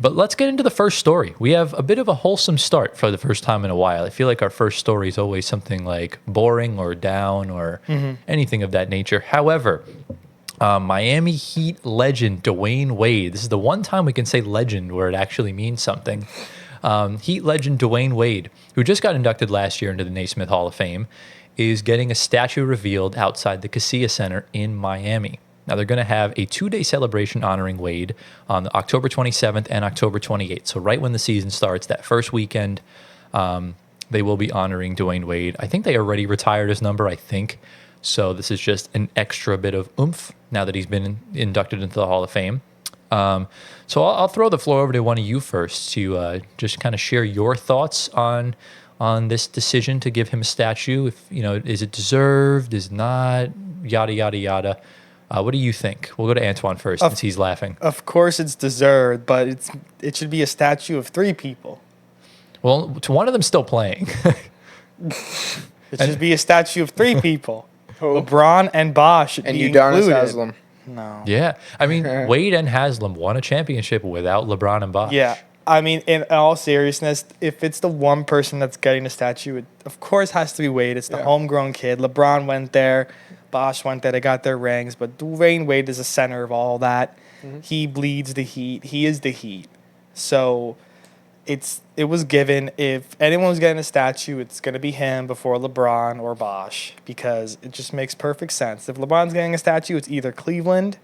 But let's get into the first story. We have a bit of a wholesome start for the first time in a while. I feel like our first story is always something like boring or down or anything of that nature. However, Miami Heat legend Dwyane Wade. This is the one time we can say legend where it actually means something. Heat legend Dwyane Wade, who just got inducted last year into the Naismith Hall of Fame, is getting a statue revealed outside the Kaseya Center in Miami. Now, they're going to have a 2-day celebration honoring Wade on October 27th and October 28th. So right when the season starts, that first weekend, they will be honoring Dwyane Wade. I think they already retired his number, I think. So this is just an extra bit of oomph now that he's been inducted into the Hall of Fame. So I'll throw the floor over to one of you first to just kind of share your thoughts on this decision to give him a statue. If is it deserved? Is it not? Yada yada yada. What do you think? We'll go to Antoine first since he's laughing. Of course it's deserved, but it should be a statue of 3 people. Well, one of them still playing. It should be a statue of 3 people. LeBron and Bosh should be Udonis included. Haslem. No. Yeah. I mean, Wade and Haslam won a championship without LeBron and Bosh. Yeah. I mean, in all seriousness, if it's the one person that's getting the statue, it of course has to be Wade. It's the homegrown kid. LeBron went there. Bosh went there. They got their rings. But Dwyane Wade is the center of all that. He bleeds the Heat. He is the Heat. So it was given. If anyone was getting a statue, it's going to be him before LeBron or Bosh because it just makes perfect sense. If LeBron's getting a statue, it's either Cleveland.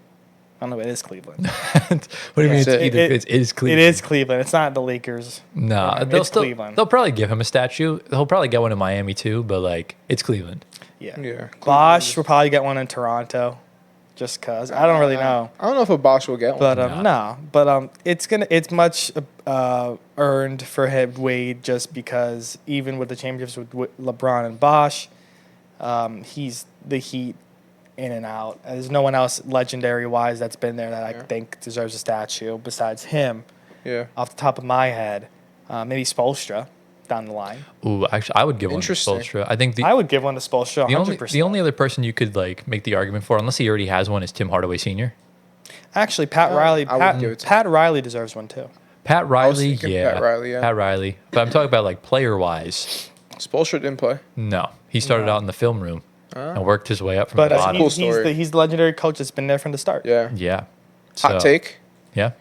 I don't know. It is Cleveland. What do you mean? It is Cleveland. It is Cleveland. It's not the Lakers. No, it's Cleveland. They'll probably give him a statue. He'll probably get one in Miami too, but it's Cleveland. Yeah. Bosh will probably get one in Toronto, just cause I don't really know. I don't know if a Bosh will get one. But no. But it's much earned for him, Wade, just because even with the championships with LeBron and Bosh, he's the Heat in and out. There's no one else legendary wise that's been there that I think deserves a statue besides him. Yeah. Off the top of my head, maybe Spoelstra down the line. Ooh, actually, I would give one to Spoelstra. I think I would give one to Spoelstra. 100%. The only other person you could make the argument for, unless he already has one, is Tim Hardaway Sr. Actually, Pat Riley. I would give it to Pat Riley deserves one too. Pat Riley, Pat Riley, yeah. Pat Riley. But I'm talking about player wise. Spoelstra didn't play. No, he started out in the film room and worked his way up from But the bottom. he's the legendary coach that's been there from the start. Yeah. Yeah. Hot take. Yeah.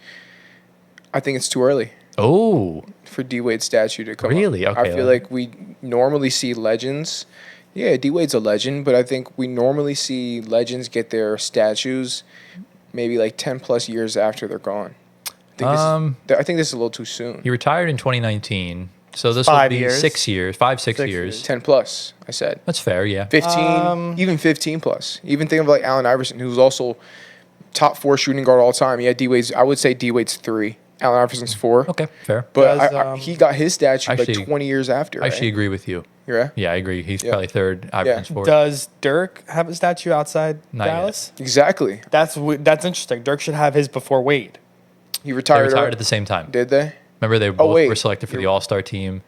I think it's too early Oh, for D Wade's statue to come really? up. Okay. I feel like we normally see legends. Yeah, D Wade's a legend, but I think we normally see legends get their statues maybe 10 plus years after they're gone. I think this is a little too soon. he retired in 2019, so this will 5 be years. 6 years, 6 6 years. 10 plus, I said. That's fair, yeah. 15, even 15 plus. Even think of Allen Iverson, who's also top 4 shooting guard all time. Yeah, I would say D Wade's 3. Allen Iverson's 4. Okay, fair. But he got his statue actually, 20 years after. I actually agree with you. Yeah? Yeah, I agree. He's probably 3rd. Iverson's 4th. Does Dirk have a statue outside Not Dallas? Exactly. That's interesting. Dirk should have his before Wade. He They retired. retired at the same time. Did they? Remember, they both wait. were selected for the All-Star team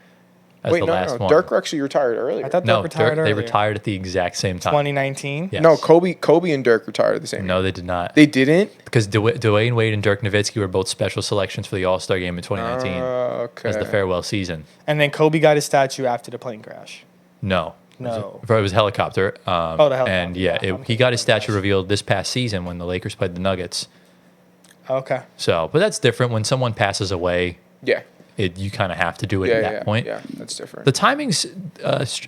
as the last one. Dirk actually retired earlier. I thought No, Dirk retired they earlier. retired at the exact same time. 2019. Yes. No, Kobe and Dirk retired at the same time. No, they did not. They didn't? Because Dwyane Wade and Dirk Nowitzki were both special selections for the All-Star game in 2019 Okay. as the farewell season. And then Kobe got his statue after the plane crash. No. No. It was helicopter. The helicopter. And he got his statue revealed this past season when the Lakers played the Nuggets. Okay. So, but that's different. When someone passes away, Yeah. you kind of have to do it at that point. Yeah, that's different. The timing's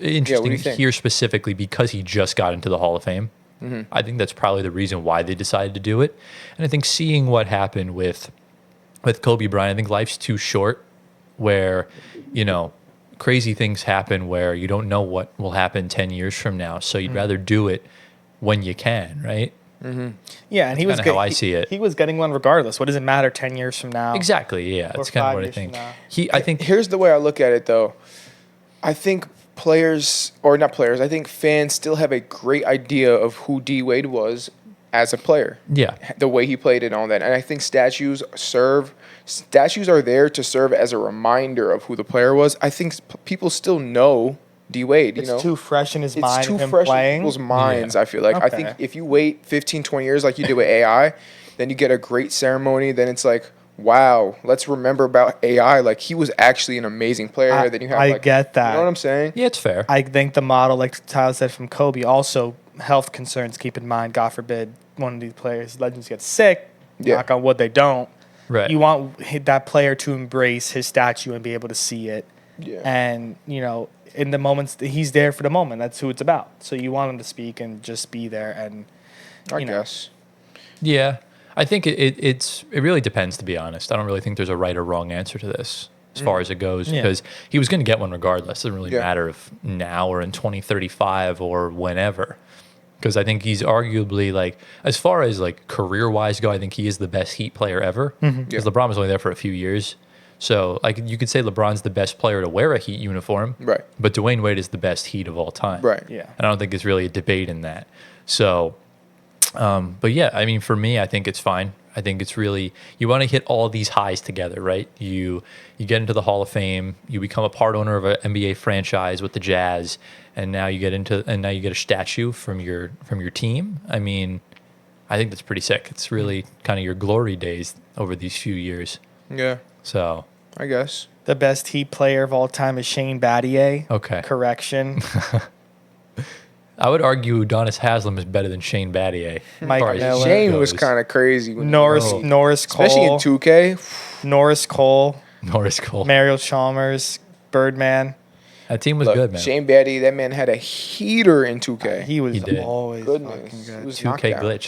interesting think? here specifically because he just got into the Hall of Fame. Mm-hmm. I think that's probably the reason why they decided to do it. And I think seeing what happened with Kobe Bryant, I think life's too short where, crazy things happen where you don't know what will happen 10 years from now. So you'd rather do it when you can, right? Mm-hmm. Yeah, and he was Kinda how I see it. He was getting one regardless. What does it matter 10 years from now? Exactly, yeah. Or That's kind of 5 what I years think. from now. I think Here's the way I look at it, though. I think players, or not players, I think fans still have a great idea of who D Wade was as a player. Yeah. The way he played and all that. And I think statues are there to serve as a reminder of who the player was. I think people still know D Wade, It's too fresh in his mind. It's too of him fresh playing. in people's minds, I feel like. I think Okay. if you wait 15, 20 years like you do with AI, then you get a great ceremony. Then it's like, wow, let's remember about AI. Like, he was actually an amazing player. Then you have, I like, get that. You know what I'm saying? Yeah, it's fair. I think the model, like Tyler said from Kobe, also health concerns. Keep in mind, God forbid, one of these players, legends, get sick. Yeah. Knock on wood, they don't. Right. You want that player to embrace his statue and be able to see it. Yeah. And, you know, in the moments, he's there for the moment. That's who it's about. So you want him to speak and just be there. And, I you know. guess. Yeah, I think it really depends, to be honest. I don't really think there's a right or wrong answer to this as far as it goes, Yeah. because he was going to get one regardless. It doesn't really Yeah. matter if now or in 2035 or whenever, because I think he's arguably, like, as far as like career-wise go, I think he is the best Heat player ever, because Yeah. LeBron was only there for a few years. So, like, you could say LeBron's the best player to wear a Heat uniform, Right. but Dwyane Wade is the best Heat of all time. Right. Yeah. And I don't think there's really a debate in that. So, but yeah, I mean, for me, I think it's fine. I think it's really, you want to hit all these highs together, right? You get into the Hall of Fame, you become a part owner of an NBA franchise with the Jazz, and now you get a statue from your team. I mean, I think that's pretty sick. It's really kind of your glory days over these few years. Yeah. So, I guess. The best Heat player of all time is Shane Battier. okay. Correction. I would argue Udonis Haslem is better than Shane Battier. Mike as far as Miller. Shane was goes. kind of crazy. When Norris Oh. Norris Cole. especially in 2K. Norris Cole. Norris Cole. Mario Chalmers. Birdman. That team was Look, good, man. Shane Batty, that man had a heater in 2K. He was He did. always Goodness. fucking It good. was 2K knockdown. glitch.